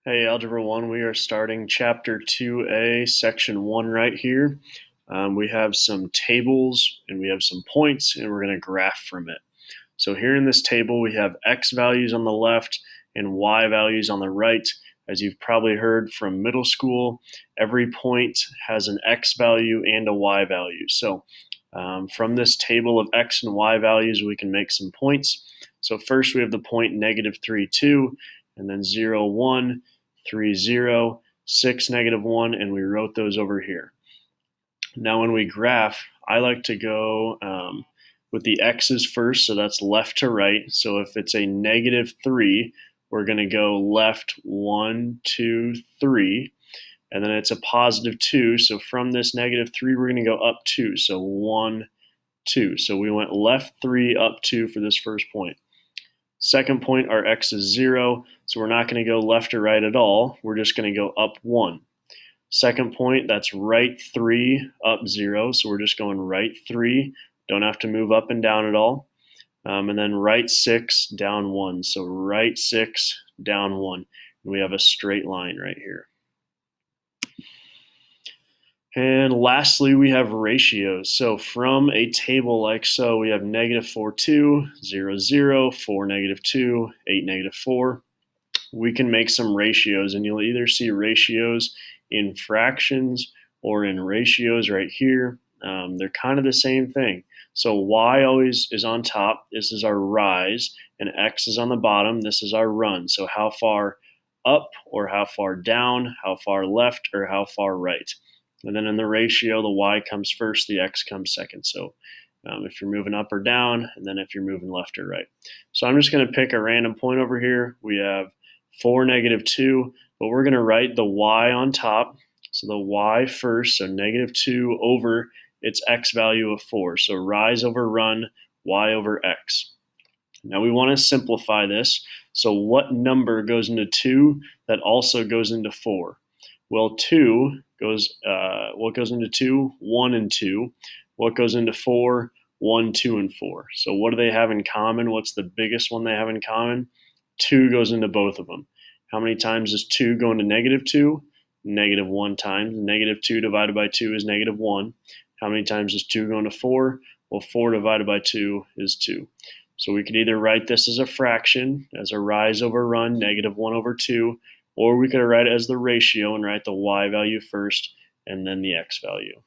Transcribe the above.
Hey, Algebra 1, we are starting Chapter 2A, Section 1 right here. We have some tables and we have some points, and we're going to graph from it. So here in this table, we have x values on the left and y values on the right. As you've probably heard from middle school, every point has an x value and a y value. So from this table of x and y values, we can make some points. So first we have the point -3, 2, and then 0, 1, 3, 0, 6, -1, and we wrote those over here. Now when we graph, I like to go with the x's first, so that's left to right. So if it's a -3, we're going to go left 1, 2, 3, and then it's a +2. So from this -3, we're going to go up 2. So 1, 2. So we went left 3, up 2 for this first point. Second point, our x is 0, so we're not going to go left or right at all. We're just going to go up 1. Second point, that's right 3, up 0, so we're just going right 3. Don't have to move up and down at all. And then right 6, down 1. So right 6, down 1. And we have a straight line right here. And lastly, we have ratios. So from a table like so, we have -4, 2, 0, 0, 4, -2, 8, -4. We can make some ratios, and you'll either see ratios in fractions or in ratios right here. They're kind of the same thing. So y always is on top. This is our rise, and x is on the bottom. This is our run. So how far up or how far down, how far left or how far right. And then in the ratio, the y comes first, the x comes second. So if you're moving up or down, and then if you're moving left or right. So I'm just going to pick a random point over here. We have 4, -2, but we're going to write the y on top. So the y first, so -2 over its x value of 4. So rise over run, y over x. Now we want to simplify this. So what number goes into 2 that also goes into 4? Well, 2 goes, what goes into 2? 1 and 2. What goes into 4? 1, 2, and 4. So what do they have in common? What's the biggest one they have in common? 2 goes into both of them. How many times does 2 go into -2? -1 times. -2 divided by 2 is -1. How many times does 2 go into 4? Well, 4 divided by 2 is 2. So we could either write this as a fraction, as a rise over run, -1 over 2, or we could write it as the ratio and write the y value first and then the x value.